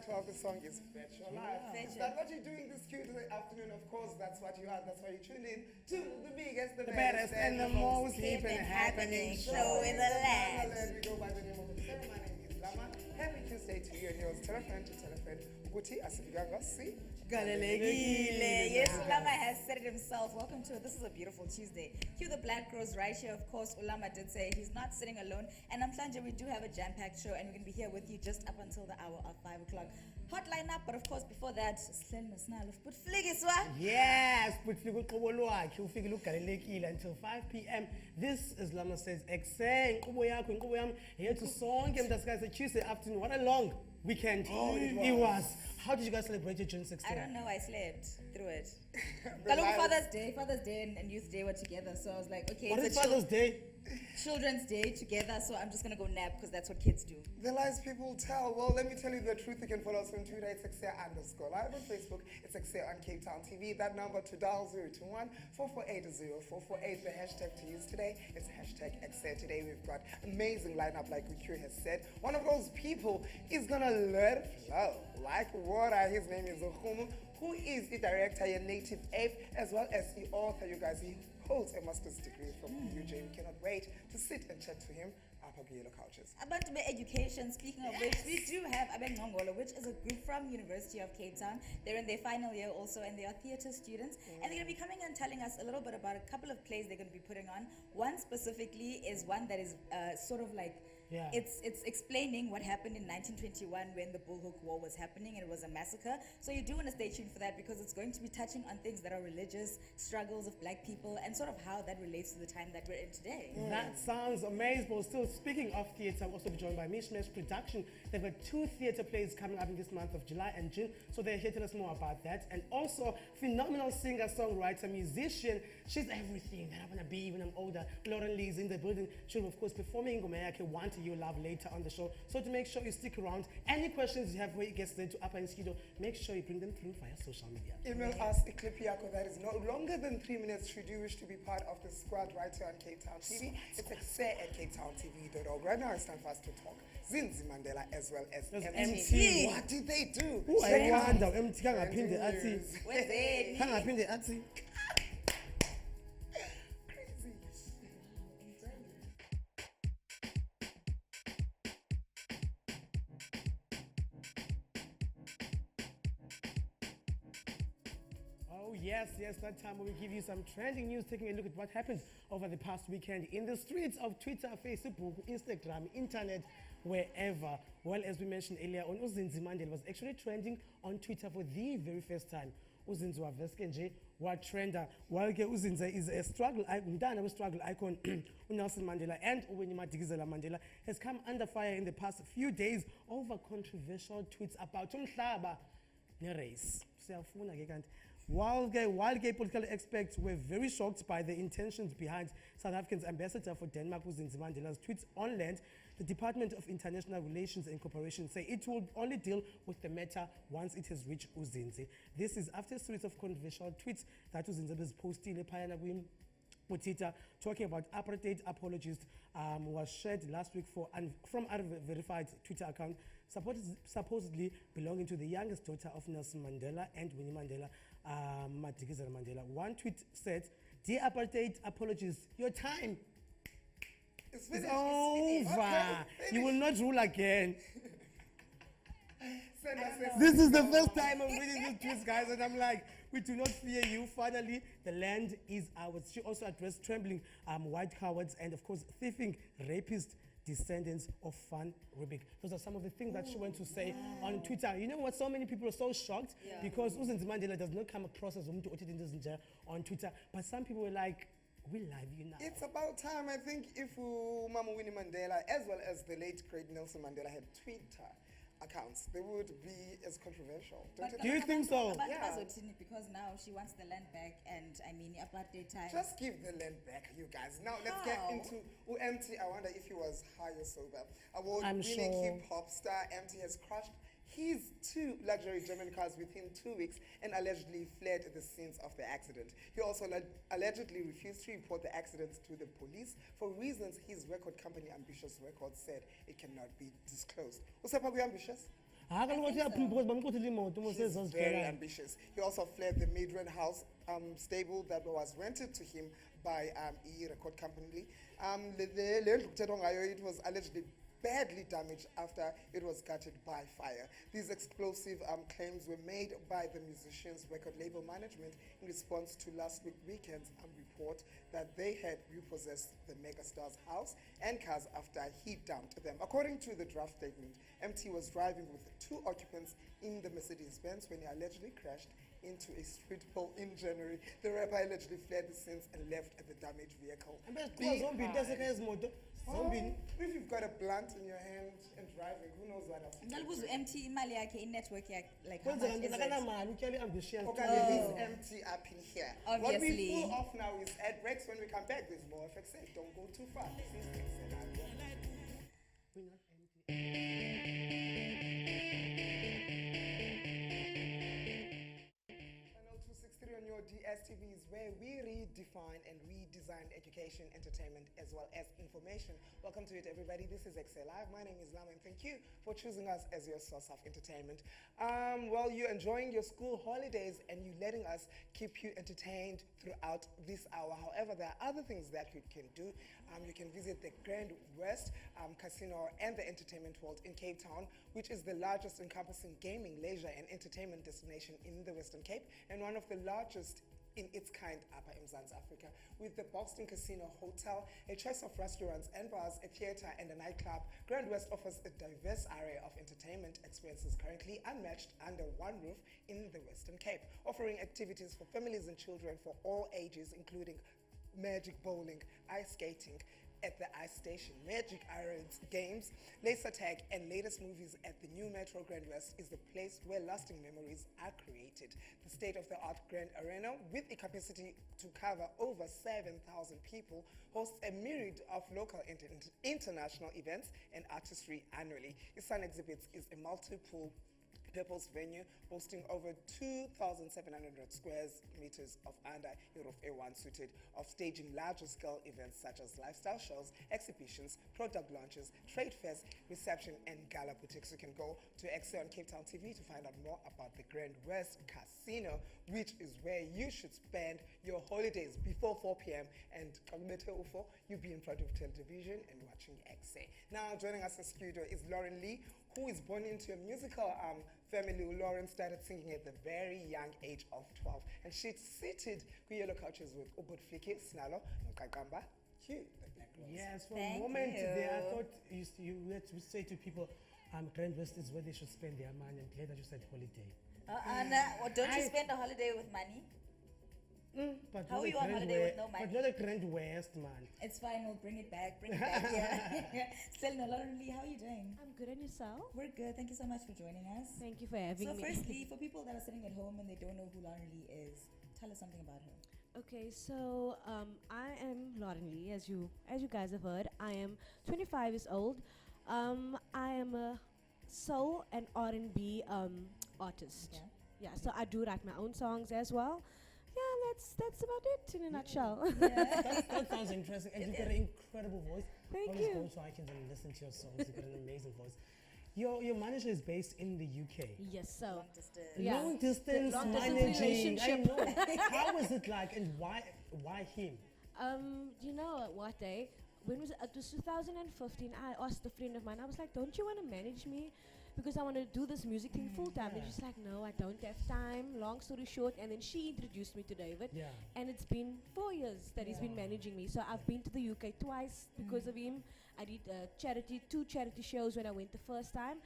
title of the song is Bet Your Life. Is that what you're doing this Tuesday afternoon? Of course, that's what you are. That's why you tuned in to the biggest, the baddest, and the most hip and happening show in the land. We go by the name of the show. My name is Lama. Happy Tuesday to you and yours. Telephone to telephone. Ukuthi asifikanga si. Yes, Ulama has said it himself. Welcome to it. This is a beautiful Tuesday. Cue the black rose right here. Of course, Ulama did say he's not sitting alone. And Namhlanje, we do have a jam-packed show, and we're going to be here with you just up until the hour of 5 o'clock. Hot lineup, but of course, before that, put fligiswa. Yes, put fligiswa. Until 5 p.m. This is Lama says Ekse, here to song game. That's guys a Tuesday afternoon. What a long weekend it was. How did you guys celebrate your June 16th? I don't know. I slept through it. Father's Day and Youth Day were together, so I was like, okay. What is Father's Day? Children's Day together, so I'm just gonna go nap because that's what kids do. The lies people tell. Well, let me tell you the truth. You can follow us on Twitter. It's Ekse_live on Facebook. It's Ekse on Cape Town TV. That number to dial 021-448-0448. The hashtag to use today is hashtag Ekse. Today we've got amazing lineup, like Q has said. One of those people is gonna let it flow like water. His name is Nguvu, who is the director in Native Ape, as well as the author. You guys, he holds a master's degree from UJ. We cannot wait to sit and chat to him. Yellow couches. About to be education, speaking of which, we do have Abengcongolo, which is a group from University of Cape Town. They're in their final year also, and they are theatre students. And they're going to be coming and telling us a little bit about a couple of plays they're going to be putting on. One specifically is one that is sort of like, it's explaining what happened in 1921 when the Bulhoek War was happening, and it was a massacre. So you do want to stay tuned for that, because it's going to be touching on things that are religious, struggles of black people, and sort of how that relates to the time that we're in today. That sounds amazing. But still, speaking of theatre, I'm also joined by Native Ape Productions. They've got 2 theatre plays coming up in this month of July and June, so they're here to tell us more about that. And also, phenomenal singer, songwriter, musician. She's everything that I want to be when I'm older. Lauren Lee is in the building. She'll, of course, performing Nguvu Ya Mbengu You Love later on the show. So to make sure you stick around, any questions you have where you get sent to Upper and Skido, make sure you bring them through via social media. Email us a clip that is no longer than 3 minutes should you wish to be part of the squad right here on Cape Town TV. It's Ekse@capetowntv.org. Right now it's time for us to talk. Zinzi Mandela as well as MT. What did they do? I wonder, MT kangaphinde athi. Yes, that time when we give you some trending news, taking a look at what happened over the past weekend in the streets of Twitter, Facebook, Instagram, internet, wherever. Well, as we mentioned earlier on, Uzinzi Mandela was actually trending on Twitter for the very first time. Uzinzi waveske nje watrenda, while Uzinzi is a struggle icon. Nelson Mandela and Winnie Mandela has come under fire in the past few days over controversial tweets about umhlaba race. While gay political experts were very shocked by the intentions behind South Africa's ambassador for Denmark, Uzinzi Mandela's tweets on land, the Department of International Relations and Cooperation say it will only deal with the matter once it has reached Uzinzi. This is after a series of controversial tweets that Uzinzi was posting Twitter talking about apartheid apologies was shared last week from a verified Twitter account supposedly belonging to the youngest daughter of Nelson Mandela and Winnie Mandela, Mandela. One tweet said, "Dear apartheid apologies, your time is over. Okay, you will not rule again." This is the first time I'm reading these tweets, guys, and I'm like, we do not fear you. Finally, the land is ours. She also addressed trembling white cowards and, of course, thieving rapist descendants of Van Riebeeck. Those are some of the things that she went to say on Twitter. You know what? So many people are so shocked because Uzinzi Mandela does not come across as on Twitter. But some people were like, we love you now. It's about time. I think if Mama Winnie Mandela, as well as the late great Nelson Mandela, had Twitter accounts, they would be as controversial. Do you think so? Because now she wants the land back, and I mean, apartheid time. Just give the land back, you guys. Now let's get into MT. I wonder if he was high or sober. Award-winning hip-hop star MT has crushed his 2 luxury German cars within 2 weeks and allegedly fled the scenes of the accident. He also allegedly refused to report the accident to the police for reasons his record company Ambitious Records said it cannot be disclosed. What's up, Ambitious? Ha kaloku think so. uyaphuma because bamquthile imoto mos He's very ezazibhekana. ambitious. He also fled the Midrand House stable that was rented to him by record company. It was allegedly badly damaged after it was gutted by fire. These explosive claims were made by the musician's record label management in response to last weekend's report that they had repossessed the megastar's house and cars after he dumped them. According to the draft statement, MT was driving with 2 occupants in the Mercedes-Benz when he allegedly crashed into a street pole in January. The rapper allegedly fled the scenes and left the damaged vehicle. Zombie Oh, if you've got a blunt in your hand and driving, who knows what else? Ngalibuza MT imali yakhe in-network yakhe, like how much kwenzeka is nto it? nakanamali utyale ambitious. Okay, he's empty up in here. What we Obviously. pull off now is ad breaks. When we come back, there's more of Ekse. Don't go too far. This is Ekse Live. We're not empty. Channel 263 on your DSTV is where we redefine and redesign education, entertainment, as well as information. Welcome to it, everybody. This is Ekse Live. My name is Lama, and thank you for choosing us as your source of entertainment. Well, you're enjoying your school holidays and you're letting us keep you entertained throughout this hour. However, there are other things that you can do. You can visit the Grand West Casino and the Entertainment World in Cape Town, which is the largest encompassing gaming, leisure, and entertainment destination in the Western Cape, and one of the largest in its kind upper Mzansi Africa, with the Boston Casino Hotel, a choice of restaurants and bars, a theater and a nightclub. Grand West offers a diverse array of entertainment experiences currently unmatched under one roof in the Western Cape, offering activities for families and children for all ages, including magic bowling, ice skating at the ice station, magic irons, games, laser tag, and latest movies at the new Metro Grand West is the place where lasting memories are created. The state-of-the-art Grand Arena, with a capacity to cover over 7,000 people, hosts a myriad of local and international events and artistry annually. Its Sun Exhibits is a multiple purpose venue boasting over 2,700 square meters of under Europe A1 suited of staging larger scale events such as lifestyle shows, exhibitions, product launches, trade fairs, reception, and gala boutiques. You can go to Ekse on Cape Town TV to find out more about the Grand West Casino, which is where you should spend your holidays before 4 p.m. and you'll be in front of television and watching Ekse. Now joining us in studio is Lauren Lee, who is born into a musical family. Lauren started singing at the very young age of 12, and she's seated yellow couches with Ubudfliki, Snalo, and Kakamba. Cute, the black rose. Yes, for Thank a moment there, I you. thought you let me say to people, Grand West is where they should spend their money. I'm glad that you said holiday. Or don't you spend a holiday with money? But How not are you a on Grand holiday with West- no money? But not a Grand West, man. It's fine, we'll bring it back, yeah. Selena, Lauren Lee, how are you doing? I'm good, and yourself? We're good, thank you so much for joining us. Thank you for having So me. firstly, for people that are sitting at home and they don't know who Lauren Lee is, tell us something about her. Okay, so I am Lauren Lee, as you guys have heard. I am 25 years old. I am a soul and R&B artist. Yeah. Yeah, so I do write my own songs as well. Yeah, that's about it in a nutshell. That sounds interesting. And you've got an incredible voice. Thank Always you. go to iTunes and listen to your songs. You've got an amazing voice. Your manager is based in the UK. Yes, so Long distance. Yeah. Long distance Long distance managing. I relationship. know. How was it like, and why him? you know what day? When was it? It was 2015. I asked a friend of mine. I was like, "Don't you want to manage me? Because I want to do this music thing full time." And yeah. she's like, "No, I don't have time." Long story short, and then she introduced me to David. Yeah. And it's been 4 years that he's been managing me. So I've been to the UK twice because of him. I did two charity shows when I went the first time,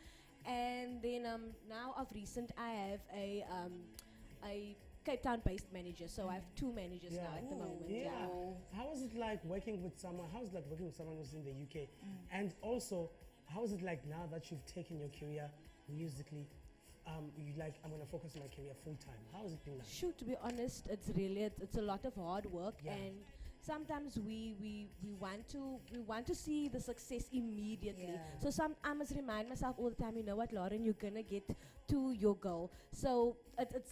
and then now of recent I have a Cape Town based manager. So I have 2 managers now at the moment. Yeah. Yeah. How is it like working with someone? How is it like working with someone who's in the UK? And also, how is it like now that you've taken your career musically? You like, I'm gonna focus on my career full time. How has it been like? Shoot, to be honest, it's a lot of hard work, Yeah. and sometimes we want to see the success immediately. Yeah. So I must remind myself all the time, you know what, Lauren, you're gonna get to your goal. So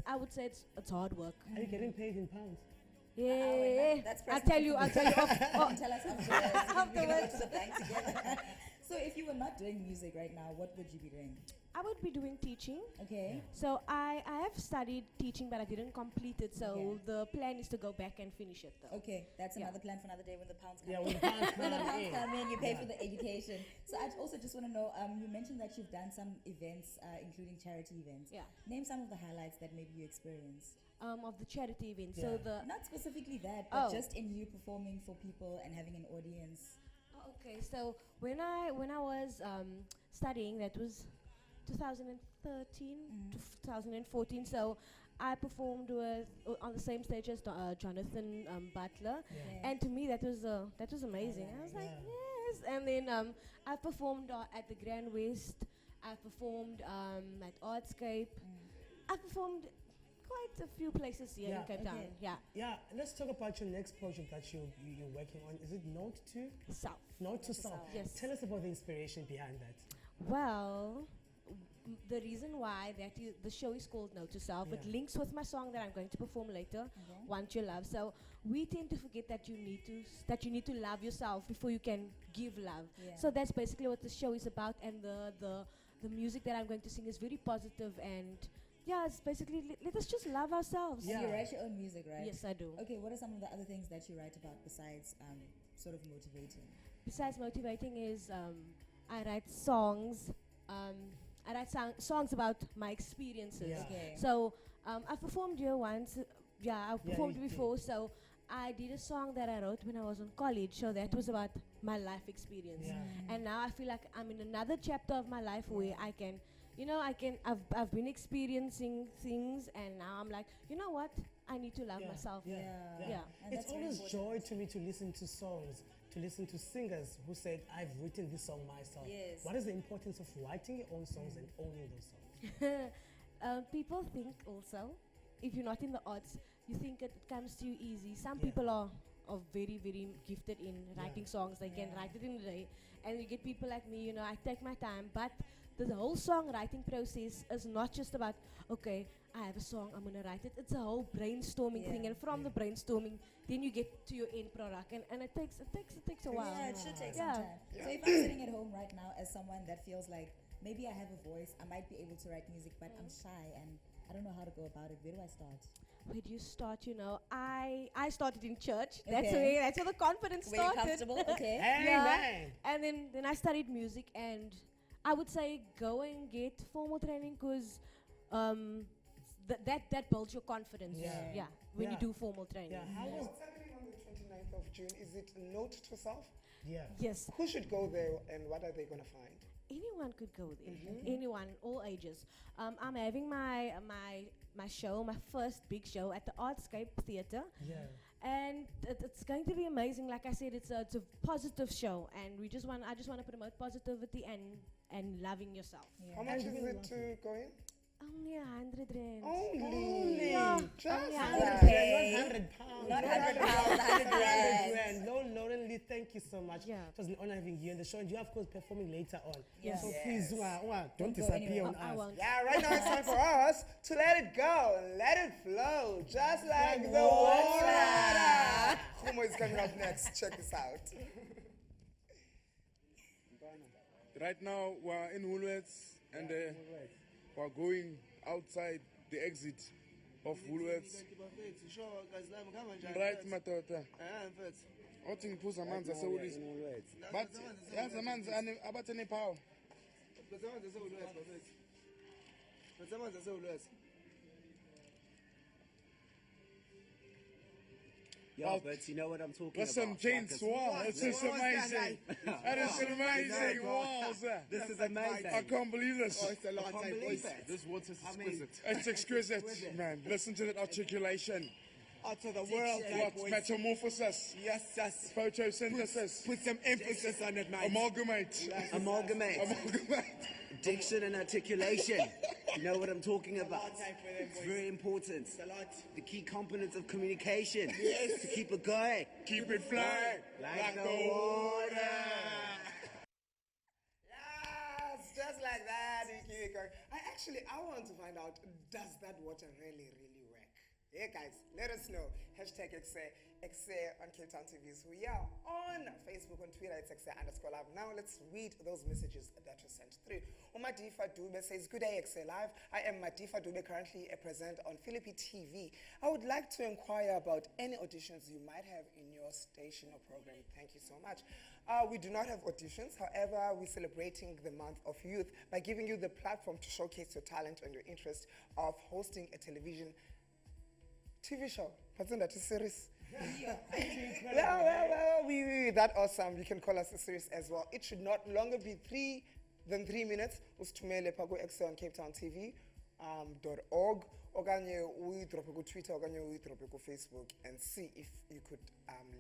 I would say it's hard work. Are you getting paid in pounds? Yeah, That's I'll tell you. Tell us afterwards. We're gonna go to the bank together. So if you were not doing music right now, what would you be doing? I would be doing teaching. Okay. So I have studied teaching, but I didn't complete it. So Okay. the plan is to go back and finish it though. Okay, that's Yeah. another plan for another day when the pounds come Yeah, in. when the pounds When the come pounds in. come in, you pay for the education. So I also just want to know, you mentioned that you've done some events, including charity events. Yeah. Name some of the highlights that maybe you experienced. Of the charity event. Yeah. So the Not specifically that, but Oh. just in you performing for people and having an audience. okay. So when I was studying, that was 2013 to 2014. So I performed with on the same stage as Jonathan Butler, Okay. and to me that was amazing. I was like, Yeah. yes. And then I performed at the Grand West. I performed at Artscape. I performed quite a few places here Yeah. in Cape Town. Okay. Yeah, Yeah, let's talk about your next project that you're working on. Is it Note to South. Note to Self? Yes. Tell us about the inspiration behind that. Well, the reason why the show is called No to Self, it Yeah. links with my song that I'm going to perform later, Want Your Love. So we tend to forget that you need to love yourself before you can give love. Yeah. So that's basically what the show is about, and the music that I'm going to sing is very positive, and yeah, it's basically let us just love ourselves. Yeah. You write your own music, right? Yes, I do. Okay, what are some of the other things that you write about besides sort of motivating? Besides motivating is I write songs. I write songs about my experiences. Yeah. Okay. So I've performed here once. I've Yeah, performed you did. before. So I did a song that I wrote when I was in college. So that was about my life experience. Yeah. And now I feel like I'm in another chapter of my life where I can, I've been experiencing things, and now I'm like, you know what? I need to love Yeah. myself. Yeah. Yeah. And It's that's very always joy important. to me to listen to songs, to listen to singers who said, I've written this song myself. Yes. What is the importance of writing your own songs and owning those songs? People think also, if you're not in the arts, you think it comes to you easy. Some Yeah. people are very, very gifted in writing Yeah. songs. They can Yeah. write it in a day. And you get people like me, I take my time. But the whole songwriting process is not just about, okay, I have a song, I'm going to write it. It's a whole brainstorming thing. Yeah. And from the brainstorming, then you get to your end product. And it takes a while. Yeah, it should take Yeah. some time. So if I'm sitting at home right now as someone that feels like maybe I have a voice, I might be able to write music, but I'm shy and I don't know how to go about it. Where do I start? Where do you start? I started in church. Okay. That's where the confidence Were you started. comfortable? Okay. Amen. And then I studied music, and I would say go and get formal training because that builds your confidence. Yeah. When you Yeah. do formal training. Yeah, how was What's happening on the 29th of June? Is it Note to Self? yeah. Yes, Who should go there and what are they going to find? anyone could go there. Anyone, all ages. I'm having my show, my first big show at the Artscape Theatre. Yeah. And it's going to be amazing. Like I said, it's a positive show, and I just want to promote positivity and loving yourself. Yeah. How much And is we it love to go in? Only 100 rand. Only. Yeah. Just Only that. 100 Yeah, not 100 pounds. Not Yeah. 100 pounds, 100 grand. No, Lauren, thank you so much. Yeah. It was an honor having you on the show, and you are, of course, performing later on. Yes. So Yes. please, don't Don't go disappear anywhere. on I us. won't. Yeah, right now it's time for us to let it go and let it flow, just like Like the water. water. Kumo is coming up next. Check this out. Right now, we're in Woolworths and we're going outside the exit of Woolworths. Right, Matota. Othi ngiphuza amanzi asewulisa. But yazi amanzi abathe nepower. Yeah, but you know what I'm talking Listen, about. James, wow, it's just amazing. That is amazing. Wow, sir. This is amazing. I can't believe this. I can't believe it. This water is I mean, exquisite. It's exquisite, man. Listen to that articulation. Out to the world, What? Metamorphosis. yes. Photosynthesis. Put some emphasis on it, man. Amalgamate. Amalgamate. Amalgamate. Diction and articulation. You know what I'm talking about. It's very important. The key components of communication. Yes. To keep it going. Keep it flying like the water. Yes, just like that. You keep it going. I want to find out, does that water really work? Yeah, guys, let us know. Hashtag Ekse, Ekse on Cape Town TV. So we are on Facebook, on Twitter, it's Ekse_Live. Now let's read those messages that were sent through. Madifa Dube says, good day, Ekse Live. I am Madifa Dube, currently a present on Philippi TV. I would like to inquire about any auditions you might have in your station or program. Thank you so much. We do not have auditions. However, we're celebrating the month of youth by giving you the platform to showcase your talent and your interest of hosting a television TV show. What's in that? A series? That awesome. You can call us a series as well. It should not longer be 3 minutes. Usithumele pha ku-Ekse on Cape Town TV .org. Okanye uyidrope ku Twitter, okanye uyidrope ku Facebook, and see if you could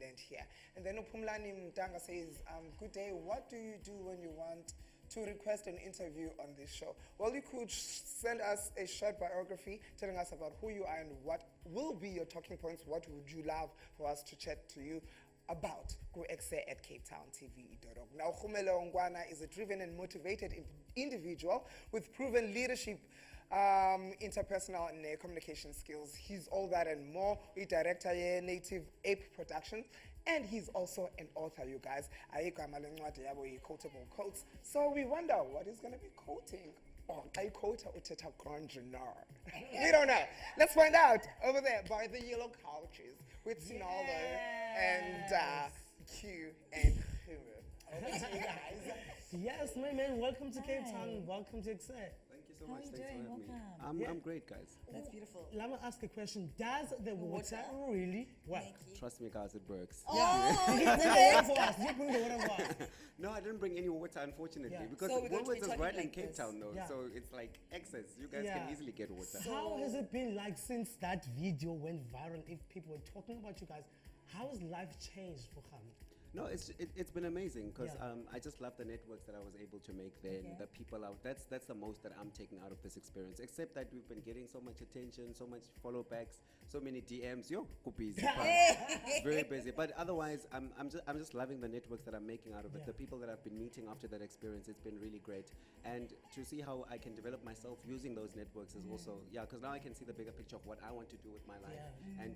land here. And then Upumlani Mtanga says, good day. What do you do when you want to request an interview on this show? Well, you could send us a short biography telling us about who you are and what will be your talking points. What would you love for us to chat to you about? Go Ekse@CapetownTV.org. Now, Gomolemo Nkwana is a driven and motivated individual with proven leadership, interpersonal and communication skills. He's all that and more. He's director here, Native Ape Productions. And he's also an author, you guys. Quotable quotes. So we wonder what he's going to be quoting. I quote Uteta Grandinar. We don't know. Let's find out over there by the yellow couches with Sinalo and Q and Humu. Over to you guys. Yes, my man. Welcome to Cape Town. Welcome to Ekse. Thank you so How much. are you Thanks doing? for having me. Welcome. I'm great, guys. That's beautiful. Let me ask a question. Does the water really work? Trust me, guys, it works. Oh, You bring the water for us. You bring the water for us. No, I didn't bring any water, unfortunately, Yeah. because So we're going to be Woolworths is talking right in like Cape this. Town, though. Yeah. So it's like excess. You guys Yeah. can easily get water. How has it been like since that video went viral? If people were talking about you guys, how has life changed for Kham? No, it's been amazing because Yeah. I just love the networks that I was able to make there, and the people out. That's the most that I'm taking out of this experience. Except that we've been getting so much attention, so much follow backs, so many DMs. Yo, go busy. It's very busy. But otherwise, I'm just loving the networks that I'm making out of it. Yeah. The people that I've been meeting after that experience, it's been really great. And to see how I can develop myself using those networks is also because now I can see the bigger picture of what I want to do with my life. Yeah. And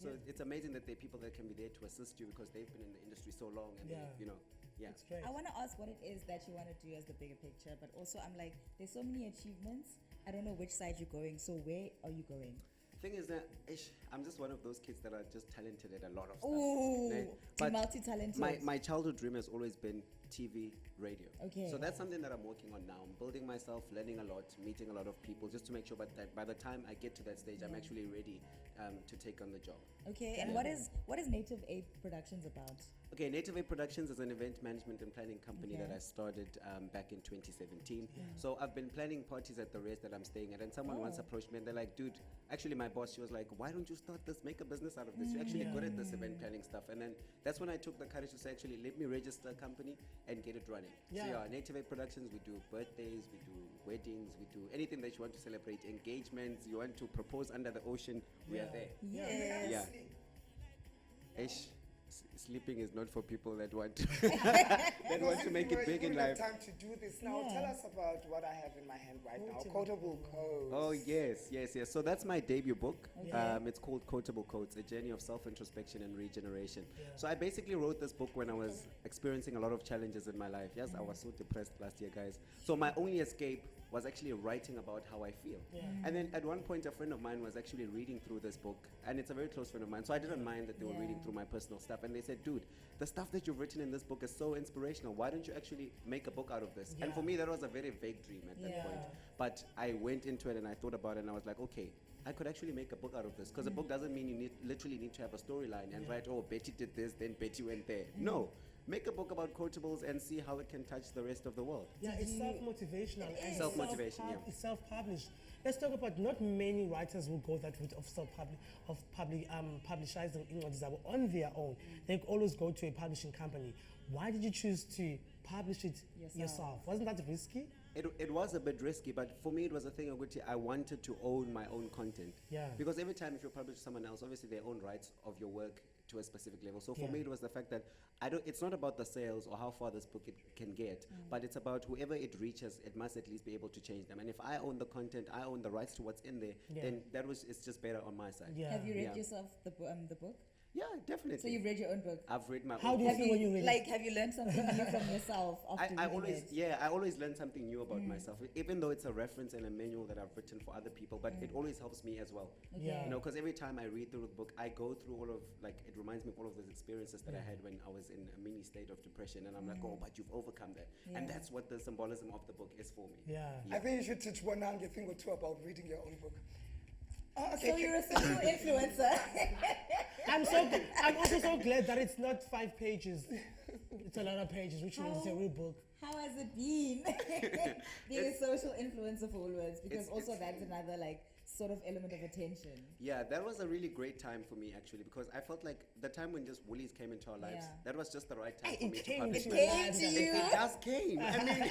so it's amazing that there are people that can be there to assist you because they've been in the industry so long, and Yeah. It's great. I want to ask what it is that you want to do as the bigger picture, but also I'm like, there's so many achievements. I don't know which side you're going. So where are you going? Thing is that I'm just one of those kids that are just talented at a lot of stuff. Ooh, Right? you're But multi-talented. my childhood dream has always been TV, radio. Okay. So that's something that I'm working on now. I'm building myself, learning a lot, meeting a lot of people, just to make sure that by the time I get to that stage, I'm actually ready to take on the job. Okay, and what is Native Ape Productions about? Okay, Native Ape Productions is an event management and planning company that Okay. I started back in 2017. So I've been planning parties at the rest that I'm staying at, and someone once approached me and they're like, dude, actually my boss, she was like, why don't you start this, make a business out of this? You're actually good at this event planning stuff. And then that's when I took the courage to say, actually, let me register a company and get it running. So Yeah. Native Ape Productions, we do birthdays, we do weddings, we do anything that you want to celebrate, engagements, you want to propose under the ocean, we are there. Yes. Yeah. Sleeping is not for people that want to that want to make it big in life. Time to do this now. Yeah. Tell us about what I have in my hand right now. Quotable quotes. Oh yes. So that's my debut book. Okay. It's called Quotable Quotes: A Journey of Self-Introspection and Regeneration. So I basically wrote this book when I was experiencing a lot of challenges in my life. Yes, I was so depressed last year, guys. So my only escape was actually writing about how I feel. And then at one point, a friend of mine was actually reading through this book, and it's a very close friend of mine. So I didn't mind that they were reading through my personal stuff, and they said, "Dude, the stuff that you've written in this book is so inspirational. Why don't you actually make a book out of this?" And for me, that was a very vague dream at that point. But I went into it and I thought about it, and I was like, okay, I could actually make a book out of this, because a book doesn't mean you literally need to have a storyline and write, oh, Betty did this, then Betty went there. No. Make a book about quotables and see how it can touch the rest of the world. Yeah, it's self-motivational. And it's Self-motivation, It's self-published. Let's talk about, not many writers will go that route of publishizing incwadi zabo on their own. They always go to a publishing company. Why did you choose to publish it yourself? Wasn't that risky? It was a bit risky, but for me it was a thing of which I wanted to own my own content. Yeah. Because every time if you publish someone else, obviously they own rights of your work to a specific level. So for me, it was the fact that it's not about the sales or how far this book can get, but it's about whoever it reaches, it must at least be able to change them. And if I own the content, I own the rights to what's in there, then it's just better on my side. Yeah. Have you read yourself the book? Yeah, definitely. So you've read your own book? I've read my How own do you book. feel when you read it? Have you learned something new from yourself after I reading always, it? I always learn something new about myself, even though it's a reference and a manual that I've written for other people, but it always helps me as well. Yeah. You know, because every time I read through the book, I go through all of, it reminds me of all of those experiences that I had when I was in a mini state of depression, and I'm like, oh, but you've overcome that. And that's what the symbolism of the book is for me. Yeah. I think you should teach one a thing or two about reading your own book. Oh, okay. So you're a social influencer. I'm also so glad that it's not 5 pages. It's a lot of pages, which means it's a real book. How has it been being a social influencer for Woolworths? Because also that's another sort of element of attention. Yeah, that was a really great time for me actually, because I felt like the time when just Woolies came into our lives, that was just the right time for me to publish. to my your book. lives. It just came. I mean,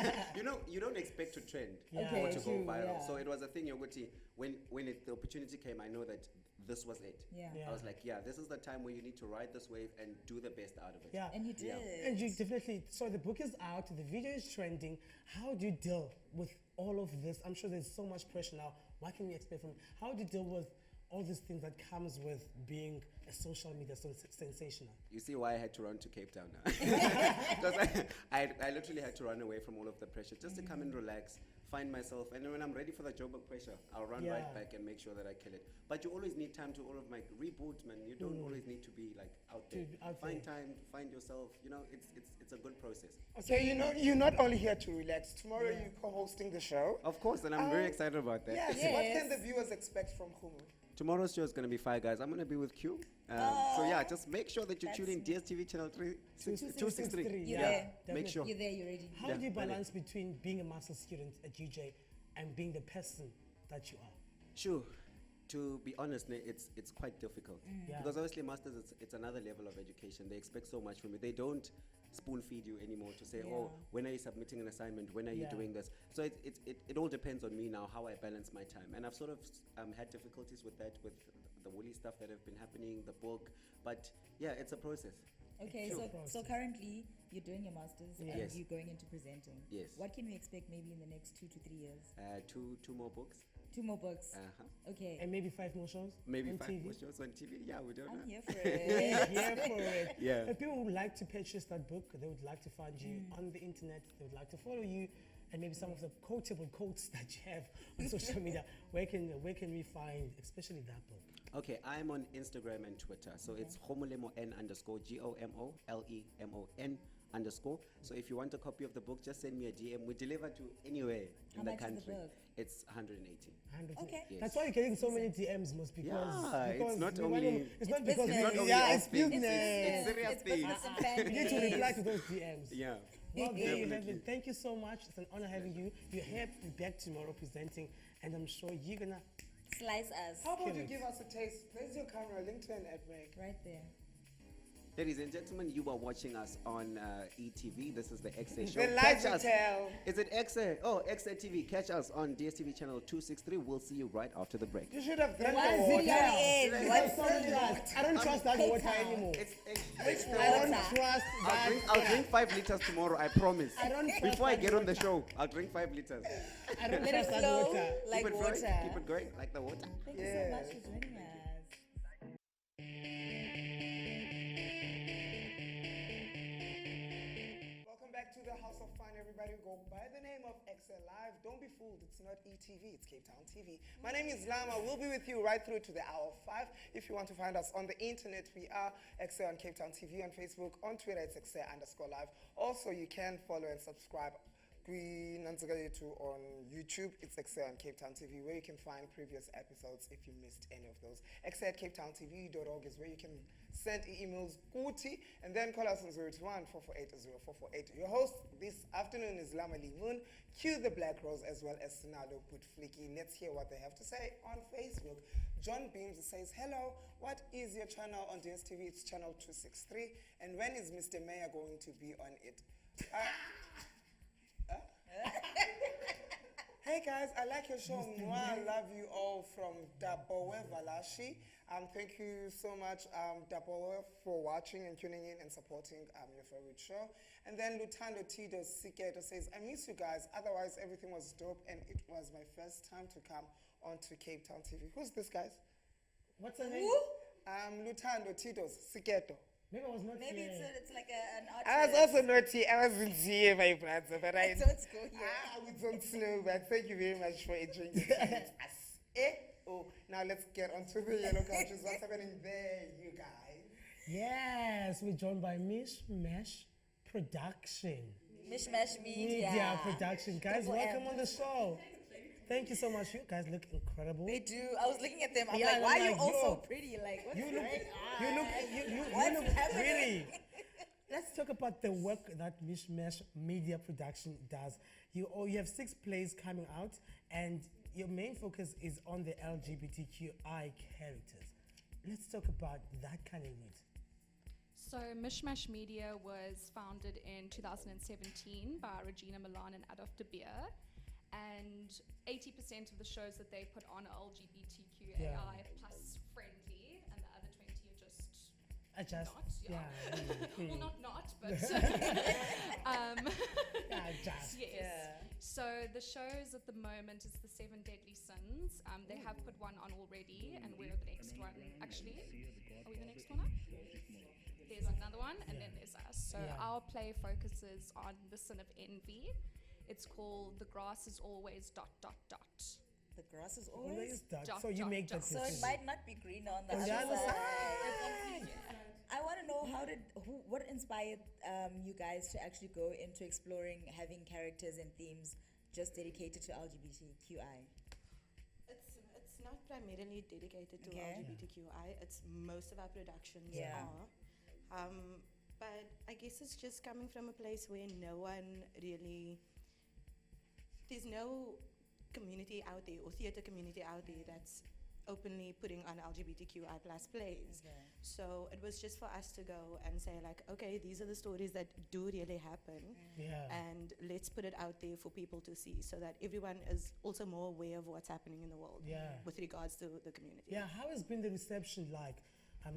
you don't expect to trend Okay, or to go true, viral. yeah. So it was a thing, Yoguti, when the opportunity came, I know that this was it. Yeah. I was like, this is the time where you need to ride this wave and do the best out of it. Yeah. And you did. And you definitely, so the book is out, the video is trending. How do you deal with all of this? I'm sure there's so much pressure now. What can we expect from, how do you deal with all these things that comes with being a social media sensational? You see why I had to run to Cape Town now. Because I literally had to run away from all of the pressure just to come and relax, find myself, and then when I'm ready for the Joburg pressure, I'll run right back and make sure that I kill it. But you always need time to all of my reboot, man. You don't always need to be out there. Find time, find yourself. It's a good process. So you're not only here to relax. Tomorrow you're co-hosting the show. Of course, and I'm very excited about that. Yes. What can the viewers expect from Nguvu? Tomorrow's show is going to be fire, guys. I'm going to be with Q. So yeah, just make sure that you tune in DSTV channel 263. You're there. Make sure. You're there, you're ready. How do you balance between being a master student, a GJ, and being the person that you are? Sure. To be honest, it's quite difficult. Yeah. Because obviously masters, it's another level of education. They expect so much from you. They don't spoon feed you anymore to say, oh, when are you submitting an assignment? When are you doing this? So it all depends on me now, how I balance my time. And I've sort of had difficulties with that, with the Woolly stuff that have been happening, the book. But yeah, it's a process. Okay, so currently you're doing your masters and Yes. you're going into presenting. Yes. What can we expect maybe in the next 2 to 3 years? Two more books. 2 more books. Okay. And maybe 5 more shows? Maybe on 5 TV? more shows on TV. Yeah, we don't know. I'm here for it. Here for it. Yeah. If people would like to purchase that book, they would like to find you on the internet, they would like to follow you, and maybe some of the quotable quotes that you have on social media. Where can we find, especially that book? Okay, I'm on Instagram and Twitter. So it's Gomolemo N _ GOMOLEMON _. So if you want a copy of the book, just send me a DM. We deliver to anywhere How in the much is the country. book? It's 180. Okay. Yes. That's why you're getting so many DMs, most, because it's not we only- wanna- it's not because business. It's not only it's us being- business. It's serious It's business things. and family. You need to reply to those DMs. Yeah. Well, there you have Definitely. it. Thank you so much. It's an honor having you. You're here back tomorrow presenting, and I'm sure you're gonna. Slice us. How about you Correct. give us a taste? Where's your camera? Link to an ad break. Right there. Ladies and gentlemen, you are watching us on ETV. This is the Ekse show. The Catch live us. tell. Is it Ekse? Oh, Ekse TV. Catch us on DSTV channel 263. We'll see you right after the break. You should have done Why the is it water. in? What's I don't trust that Cape water Town. anymore. It's I don't water? trust that. I'll drink 5 liters tomorrow, I promise. I don't trust Before I that get on the water. show, I'll drink 5 liters. I don't Let trust it that flow water. like Keep it water. going. Keep it going like the water. Thank you so much for joining us. Welcome back to the House of Fun, everybody. We go by the name of Ekse Live. Don't be fooled, it's not ETV, it's Cape Town TV. My name is Lama. We'll be with you right through to the hour 5. If you want to find us on the internet, we are Ekse on Cape Town TV, on Facebook, on Twitter, it's Ekse _live. Also, you can follow and subscribe on YouTube. It's Ekse on Cape Town TV, where you can find previous episodes if you missed any of those. Ekse at capetowntv.org is where you can send emails Kuti, and then call us on 021-448-0448. Your host this afternoon is Lama Limun. Cue the Black Rose as well as Sinalo Putfliki. Let's hear what they have to say on Facebook. John Beams says, hello, what is your channel on DSTV? It's channel 263. And when is Mr. Mayor going to be on it? Hey guys, I like your show. Mwah, I love you all from Dabowe Valashi. Thank you so much, Dapo, for watching and tuning in and supporting your favorite show. And then Lutando Tido Siketo says, I miss you guys. Otherwise, everything was dope, and it was my first time to come onto Cape Town TV. Who's this, guys? What's her name? Who? Lutando Tido Siketo. Maybe I was not Maybe clear. it's like an artist. I was also naughty. I wasn't here, my brother, but I Don't go here. we don't know, but thank you very much for enjoying the time with us. Oh, now let's get on to the yellow couches. What's happening there, you guys? Yes, we're joined by Mishmash Production. Mishmash Media. Media Production. Guys, Triple welcome M. on the show. Thank you so much. You guys look incredible. They do. I was looking at them. I'm Yeah, like, and why I'm are you like, all so yo, pretty? Like, what's You look, you What's look happening? really. Let's talk about the work that Mishmash Media Production does. You have 6 plays coming out, and your main focus is on the LGBTQI characters. Let's talk about that kind of route. So Mishmash Media was founded in 2017 by Regina Milan and Adolf de Beer, and 80% of the shows that they put on are LGBTQAI Yeah. plus friendly, and the other 20 are just I just, not. Yeah. really. Well, not, but Yeah, just. yes. Yeah. So the shows at the moment is the 7 Deadly Sins. They have put one on already, and we're the next one. Actually, are we the next one up? There's another one, and then there's us. So Yeah. our play focuses on the sin of envy. It's called The Grass is Always ... The grass is Always always. dark. So you make that So it decision. might not be green on the On other the other side. side. I want to know what inspired you guys to actually go into exploring having characters and themes just dedicated to LGBTQI. It's not primarily dedicated to Okay. LGBTQI. It's most of our productions Yeah. are. But I guess it's just coming from a place where no one really, there's no community out there or theatre community out there that's openly putting on LGBTQI plus plays. Okay. So it was just for us to go and say like, okay, these are the stories that do really happen. Yeah. And let's put it out there for people to see so that everyone is also more aware of what's happening in the world Yeah. with regards to the community. Yeah, how has been the reception like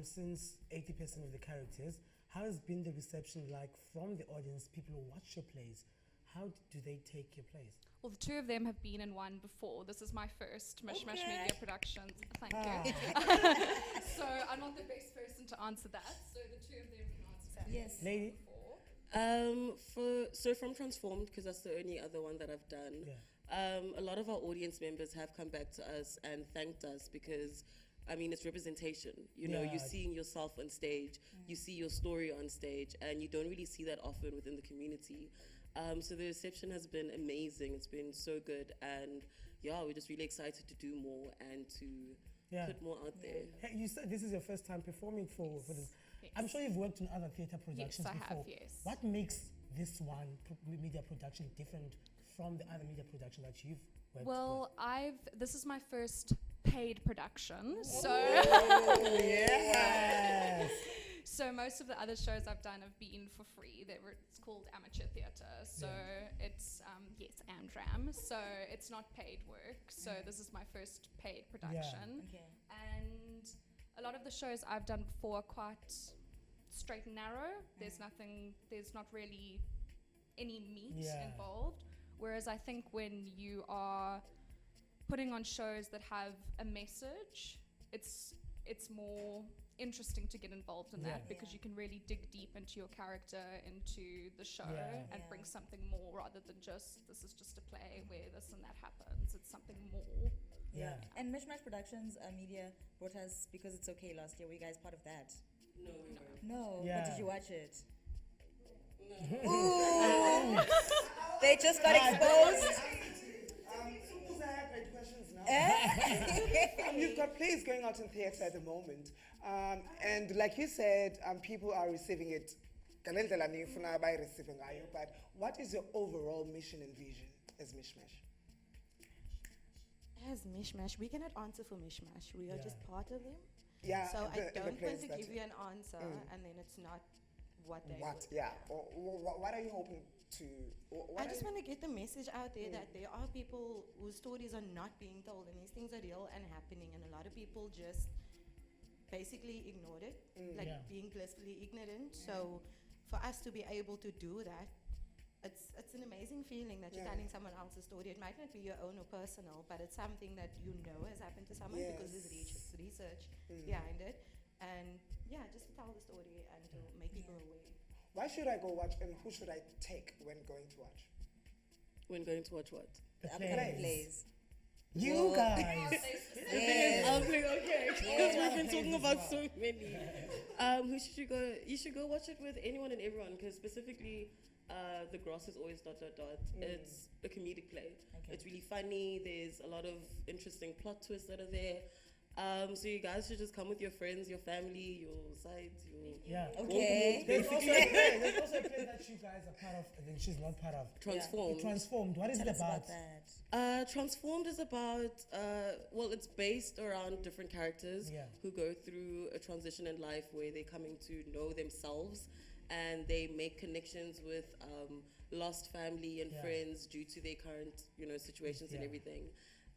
since 80% of the characters? How has been the reception like from the audience, people who watch your plays? How do they take your plays? Well, the 2 of them have been in one before. This is my first Mishmash Okay. Media Productions. Thank you. So I'm not the best person to answer that. So the 2 of them can answer that. Yes. Lady? So from Transformed, because that's the only other one that I've done, Yeah. a lot of our audience members have come back to us and thanked us because, I mean, it's representation. You know, Yeah. you're seeing yourself on stage, you see your story on stage, and you don't really see that often within the community. So the reception has been amazing. It's been so good, and yeah, we're just really excited to do more and to Yeah. put more out there. Hey, you said this is your first time performing for this. Yes. I'm sure you've worked in other theatre productions I have, before. yes. What makes this one media production different from the other media production that you've worked Well, this is my first paid production. So with? Yes. So most of the other shows I've done have been for free. It's called amateur theatre. So it's, yes, AmDram. So it's not paid work. So this is my first paid production. Okay. And a lot of the shows I've done before are quite straight and narrow. There's not really any meat Yeah. involved. Whereas I think when you are putting on shows that have a message, it's more interesting to get involved in Yeah. that because you can really dig deep into your character, into the show, Yeah. and Yeah. bring something more rather than just this is just a play where this and that happens. It's something more. Yeah. And Mishmash Productions Media brought us Because It's Okay last year. Were you guys part of that? No, we weren't. No. Yeah. But did you watch it? Ooh. They just got exposed. Suppose I have 8 questions now. Eh? You've got plays going out in theatre at the moment. And like you said, people are receiving it. Ngalendlela nifuna bayirecieve ngayo, but what is your overall mission and vision as Mishmash? As Mishmash, we cannot answer for Mishmash. We are Yeah. just part of them. Yeah, So the- I the don't want plays to that- give you an answer and then it's not what they What? Yeah. Or what are you hoping to? I just want to get the message out there that there are people whose stories are not being told and these things are real and happening, and a lot of people just basically ignored it, like Yeah. being blissfully ignorant. So for us to be able to do that, it's an amazing feeling that you're telling someone else's story. It might not be your own or personal, but it's something that you know has happened to someone because there's research behind it. And yeah, just to tell the story and to make people aware. Why should I go watch, and who should I take when going to watch? When going to watch what? The Upcoming plays. plays. You guys. I was like, okay, because we've been talking about so many. Who should you go? You should go watch it with anyone and everyone, because specifically, The Grass is always ... It's a comedic play. Okay. It's really funny. There's a lot of interesting plot twists that are there. So you guys should just come with your friends, your family, your sides, your Yeah. Okay. There's also a play. There's also a play that you guys are part of, and then she's not part of. Transformed. Transformed. What is Tell it us about? about that. Transformed is about, well, it's based around different characters who go through a transition in life where they're coming to know themselves, and they make connections with lost family and friends due to their current, situations and everything.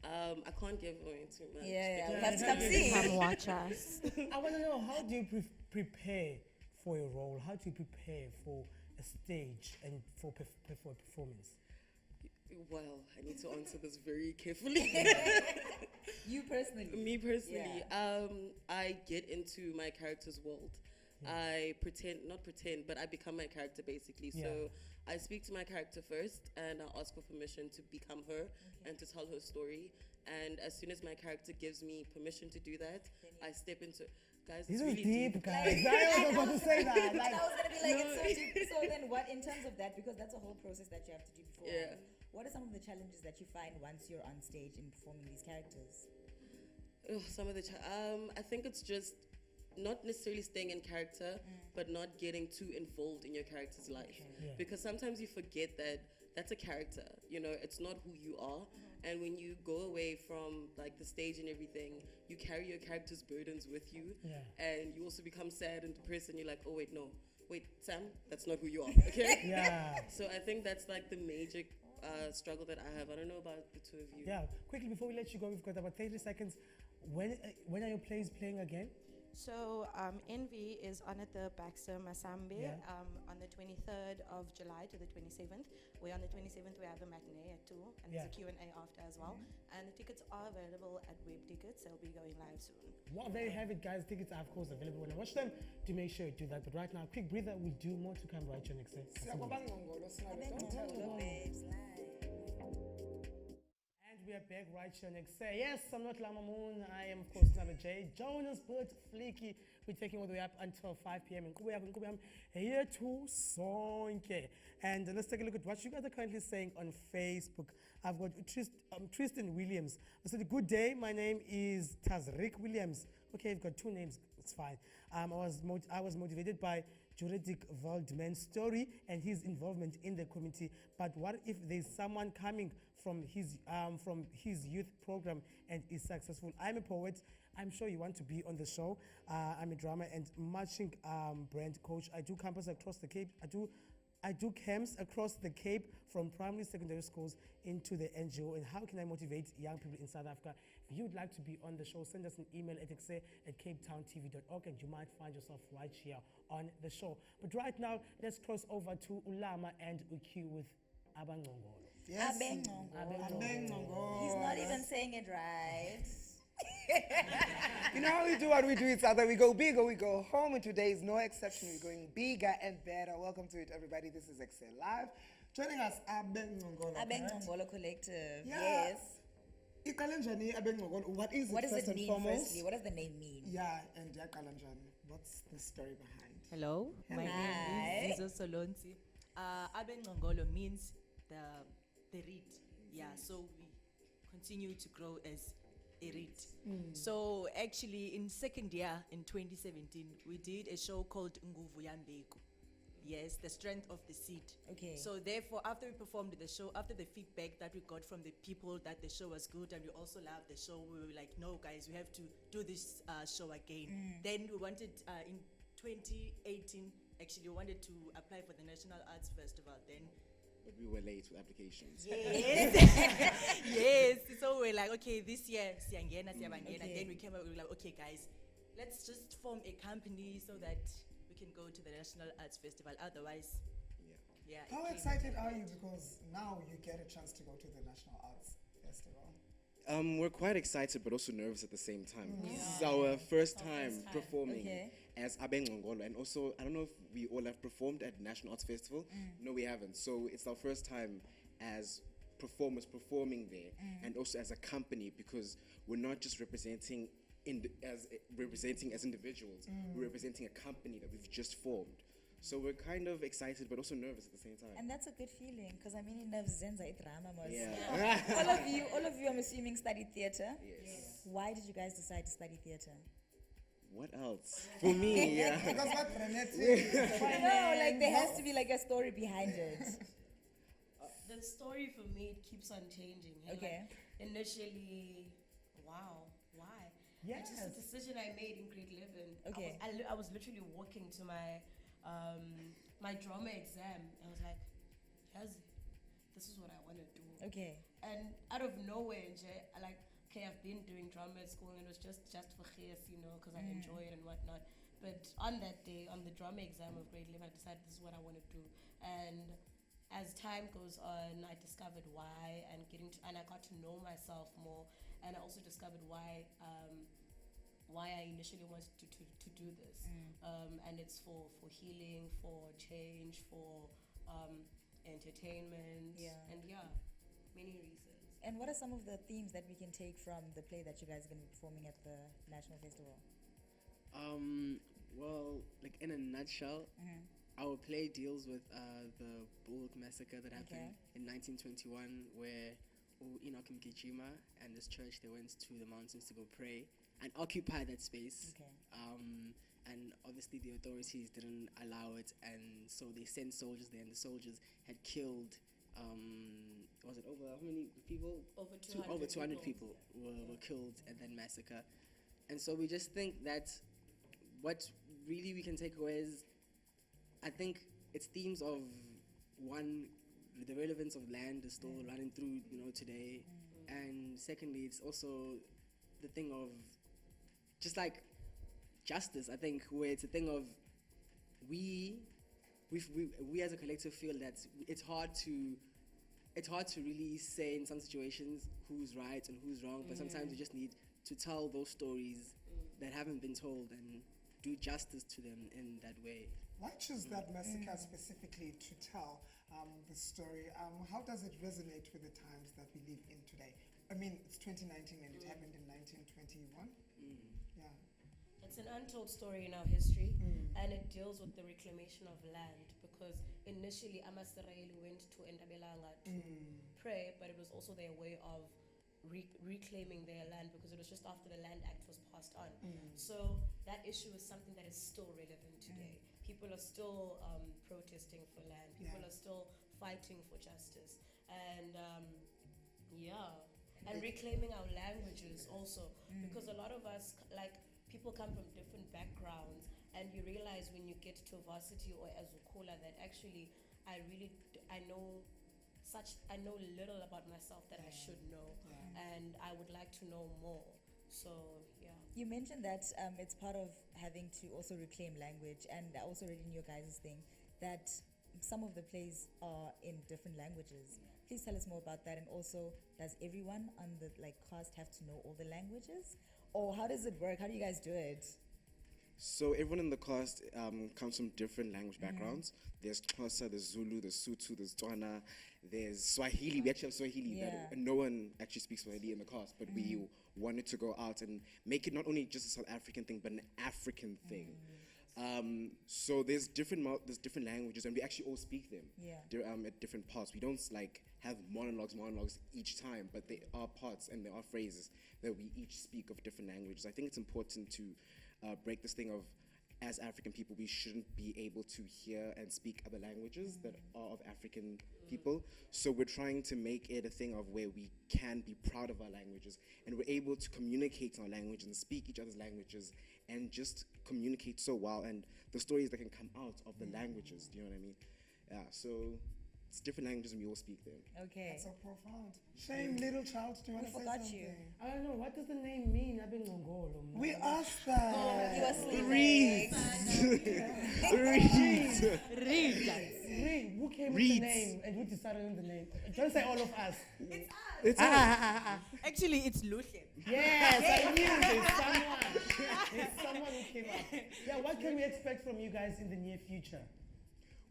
I can't give away too much. Yeah, we because- have to come see. Come watch us. I want to know, how do you prepare for a role? How do you prepare for a stage and for a performance? Well, I need to answer this very carefully. You personally. Me personally, I get into my character's world. I not pretend, but I become my character basically. So I speak to my character first, and I ask for permission to become her and to tell her story. And as soon as my character gives me permission to do that, I step into. Guys, This it's is really deep, guys. I was about to say that. Like, I was gonna be like, it's so deep. So then, what in terms of that? Because that's a whole process that you have to do before. Yeah. What are some of the challenges that you find once you're on stage and performing these characters? Some of the I think it's just not necessarily staying in character, but not getting too involved in your character's life. Because sometimes you forget that that's a character, it's not who you are. And when you go away from like the stage and everything, you carry your character's burdens with you, and you also become sad and depressed, and you're like, oh wait, Sam, that's not who you are, okay? yeah. So I think that's like the major struggle that I have. I don't know about the two of you. Yeah. Quickly, before we let you go, we've got about 30 seconds. When are your plays playing again? So Envy is on at the Baxter Masambe on the 23rd of July to the 27th. Where on the 27th we have a matinee at 2, and there's a Q&A after as well. And the tickets are available at Web Tickets. They'll be going live soon. Well, there you have it, guys. Tickets are, of course, available when I watch them. Do make sure you do that. But right now, quick breather. We'll do more to come right here next time. Siyabonga, Sinalo. Don't tell them. Hello, babes, live. And we are back right here next day. Yes, I'm not Lama Moon. I am, of course, Naba J. Johannesburg, Fleeky. We're taking all the way up until 5 p.m. in Nguvu Ya Mbengu here to Sonke. And let's take a look at what you guys are currently saying on Facebook. I've got Tristan Williams. I said, good day. My name is Tazrick Williams. Okay, I've got two names. It's fine. I was motivated by Juridic Waldman's story and his involvement in the community. But what if there's someone coming from his youth program and is successful? I'm a poet. I'm sure you want to be on the show. I'm a drama and marching brand coach. I do campus across the Cape. I do camps across the Cape from primary, secondary schools into the NGO. And how can I motivate young people in South Africa? If you'd like to be on the show, send us an email at ekse@capetowntv.org and you might find yourself right here on the show. But right now, let's cross over to Ulama and Uq with Abengcongolo. Yes. Abengcongolo. He's not even saying it right. You know how we do what we do, it's either we go big or we go home, and today is no exception. We're going bigger and better. Welcome to it, everybody. This is Ekse Live. Joining us, Abengcongolo. Abengcongolo Collective. Yeah. Yes. Ikalenjani Abengcongolo? What is it? What does first it and mean, foremost? firstly? What does the name mean? Yeah, and Kalanjani. What's the story behind? Hello, my name is Zizo Solonzi. Abengcongolo means the reed. Yeah, so we continue to grow as a reed. So actually, in second year in 2017, we did a show called Nguvu Ya Mbengu. Yes, the strength of the seed. Okay. So therefore, after we performed the show, after the feedback that we got from the people that the show was good and we also loved the show, we were like, no guys, we have to do this show again. Then we wanted, in 2018, actually we wanted to apply for the National Arts Festival then. But we were late with applications. Yes. Yes. So we're like, okay, this year, siyangena, and then we came up, we were like, okay guys, let's just form a company so that we can go to the National Arts Festival. Otherwise, yeah. How excited are you because now you get a chance to go to the National Arts Festival? We're quite excited, but also nervous at the same time. This is our first time performing as Abengcongolo, and also I don't know if we all have performed at National Arts Festival. No, we haven't. So it's our first time as performers performing there, and also as a company, because we're not just representing as individuals. We're representing a company that we've just formed. So we're kind of excited, but also nervous at the same time. And that's a good feeling, because I mean, it nerves zenza drama. Yeah. all of you, I'm assuming, studied theater. Yes. Why did you guys decide to study theater? What else? For me, yeah. Because what Renette No, like there has to be like a story behind it. The story for me, it keeps on changing. And Okay. like, initially, wow, why? Yes. It's just a decision I made in grade 11. Okay. I was literally walking to my my drama exam. I was like, yes, this is what I want to do. Okay. And out of nowhere, I like, okay, I've been doing drama at school, and it was just for chias, because I enjoy it and whatnot. But on that day, on the drama exam of grade 11, I decided this is what I want to do. And as time goes on, I discovered why, and I got to know myself more, and I also discovered why I initially wanted to do this. And it's for healing, for change, for entertainment, and many reasons. And what are some of the themes that we can take from the play that you guys are going to be performing at the National Festival? Well, like in a nutshell, our play deals with the Bulhoek Massacre that happened in 1921, where Enoch Mgijima and this church, they went to the mountains to go pray and occupy that space. And obviously the authorities didn't allow it, and so they sent soldiers there, and the soldiers had killed, was it over how many people? Over 200 people were killed at that massacre. And so we just think that what really we can take away is, I think it's themes of, one, the relevance of land is still running through, today. And secondly, it's also the thing of just like justice, I think, where it's a thing of we as a collective feel that it's hard to really say in some situations who's right and who's wrong, but sometimes we just need to tell those stories that haven't been told and do justice to them in that way. Why choose that massacre specifically to tell the story? How does it resonate with the times that we live in today? I mean, it's 2019 and it happened in 1921. Yeah. It's an untold story in our history, and it deals with the reclamation of land, because initially Amasirayeli went to Endabelanga to pray, but it was also their way of reclaiming their land, because it was just after the Land Act was passed on. So that issue is something that is still relevant today. People are still protesting for land. People are still fighting for justice. And and reclaiming our languages also, because a lot of us, like, people come from different backgrounds, and you realize when you get to varsity or Azukula that actually I know little about myself that I should know, and I would like to know more. So You mentioned that it's part of having to also reclaim language, and I also read in your guys' thing that some of the plays are in different languages. Please tell us more about that, and also, does everyone on the cast have to know all the languages, or how does it work? How do you guys do it? So everyone in the cast comes from different language backgrounds. There's Xhosa, there's Zulu, there's Sotho, there's Tswana, there's Swahili. We actually have Swahili. That no one actually speaks Swahili in the cast, but we wanted to go out and make it not only just a South African thing, but an African thing. So there's different languages, and we actually all speak them. At different parts. We don't have monologues each time, but there are parts and there are phrases that we each speak of different languages. I think it's important to break this thing of, as African people, we shouldn't be able to hear and speak other languages that are of African people. So we're trying to make it a thing of where we can be proud of our languages, and we're able to communicate in our language and speak each other's languages and just communicate so well, and the stories that can come out of the languages, do you know what I mean? Yeah, so it's different languages and we all speak them. Okay. That's so profound. Shame, little child, do you want to say forgot something? you. I don't know, what does the name mean, Abengcongolo? We asked that. You were sleeping. Read. Who came with the Reeds. name and who decided on the name? Don't say all of us. It's Actually, it's Luhle. Yes, I knew there's someone who came up. Yeah, what can we expect from you guys in the near future?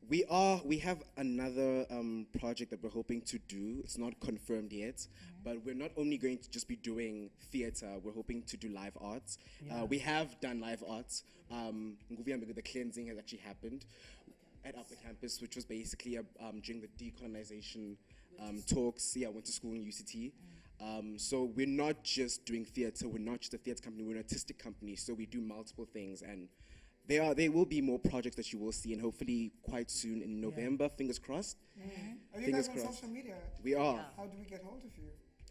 We have another project that we're hoping to do. It's not confirmed yet, but we're not only going to just be doing theater, we're hoping to do live arts. We have done live arts. Nguvu Ya Mbengu, the cleansing has actually happened at Upper Campus, which was basically during the decolonization talks. Yeah, I went to school in UCT. So we're not just doing theater, we're not just a theater company, we're an artistic company, so we do multiple things, and there will be more projects that you will see, and hopefully quite soon in November, fingers crossed. Are you Fingers guys on crossed. social media? We are. How do we get hold of you?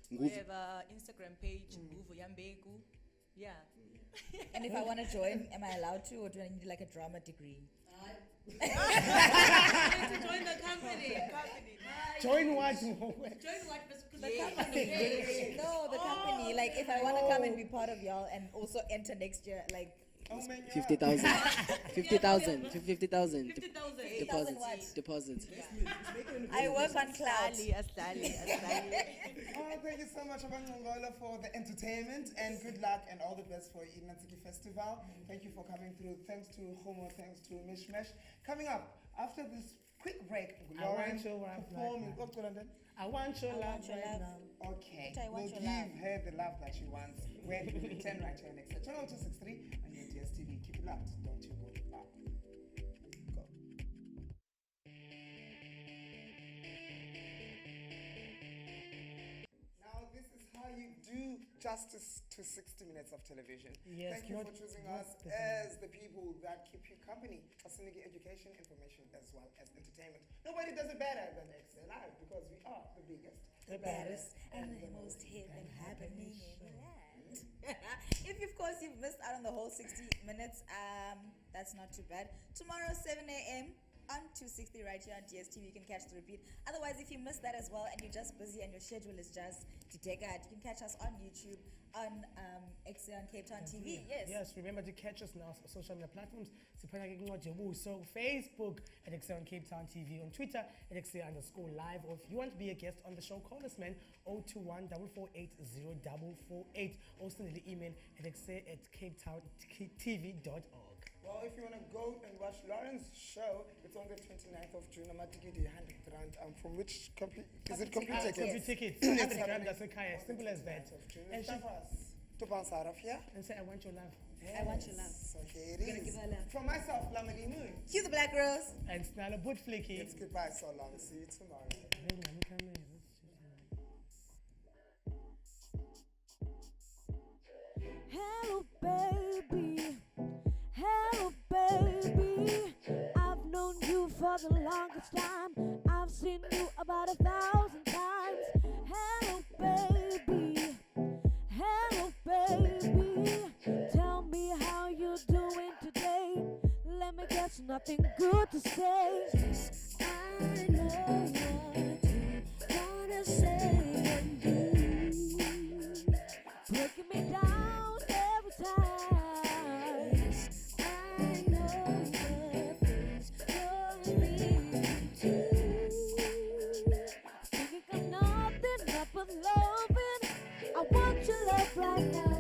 We have an Instagram page, Nguvu Ya Mbengu. Yeah. And if I want to join, am I allowed to, or do I need like a drama degree? To join the company. Join what? Join what? The company. No, the company. Like, if I want to come and be part of y'all and also enter next year, like. 50,000. 50,000. 50,000. 50,000 what? Deposits. I work on cloud. Oh, thank you so much, Abengcongolo, for the entertainment, and good luck and all the best for Inatsiki Festival. Thank you for coming through. Thanks to Homo, thanks to Mishmesh. Coming up, after this quick break, Lauren performing. I want your love right now. Okay, I want we'll your love. give her the love that she wants. When we return right here next channel 263 on your DSTV. Keep it locked. Don't you go far. Go. Now this is how you do justice to 60 minutes of television. Yes, Thank you not- for choosing not us the- as the people that keep you company. Fascinating education, information, as well as entertainment. Nobody does it better than Ekse Live because we are the biggest, The baddest and the most hit and happening in the land. If, of course, you've missed out on the whole 60 minutes, that's not too bad. Tomorrow, 7 a.m. on 260 right here on DSTV, you can catch the repeat. Otherwise, if you missed that as well and you're just busy and your schedule is just to take out, you can catch us on YouTube, on Ekse on Cape Town TV. Yes. Yes, remember to catch us on our social media platforms. So Facebook at Ekse on Cape Town TV, on Twitter at Ekse_live. Or if you want to be a guest on the show, call us, man, 021 448 0448. Or send the email at ekse@capetowntv.org. Well, if you want to go and watch Lauren's show, it's on the 29th of June. I'm at Tikiti 100 Rand. From which company? Is it Computer Tickets? Computer Tickets. It's 100 Rand, happening that's okay. Simple as that. 29th of June. And It's time for us to bounce out of here. And say, I want your love. I want your love. Okay, it We're gonna is. give her love. From myself, Lamini Moon. Cue the Black Rose. And Snala Boot Flicky. It's goodbye so long. See you tomorrow. Hello, baby. Hello, baby. I've known you for the longest time. I've seen you about 1,000 times. Hello, baby. Hello, baby. Tell me how you're doing today. Let me guess, nothing good to say. I know what you wanna say and do. Breaking me down every time. I know the things you're meaning to. Thinking I'm nothing but loving. I want your love right now.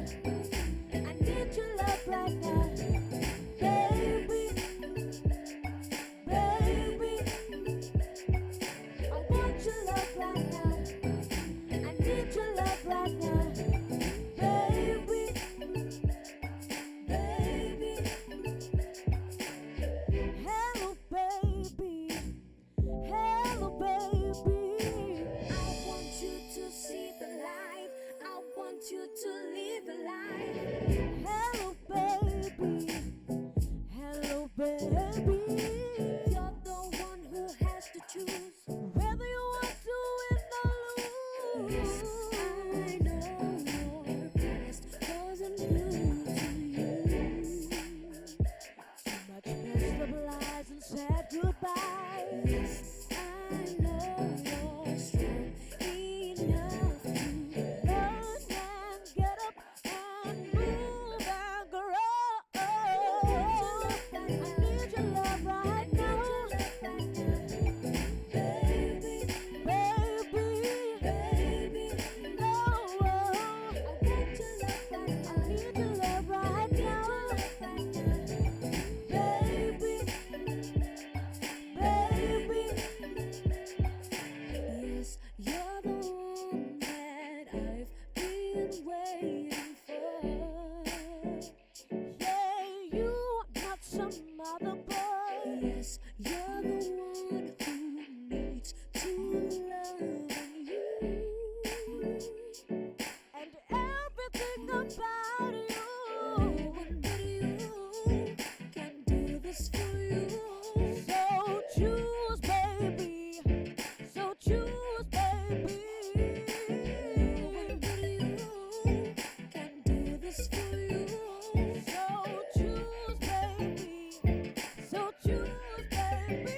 I need your love right now. Baby, baby, I want your love right now. I need your love right now. Baby, baby, hello, baby, hello, baby. I want you to see the light. I want you to live a life. Hello, baby, hello, baby. You're the one who has to choose whether you want to win or lose. I know your past wasn't new to you. Too much messed up lies and said goodbyes. I know mother boy. Yes, you're the one who needs to love you. And everything about you, but you can do this for you. So choose, baby. So choose, baby. But you can do this for you. So choose, baby. So choose, baby.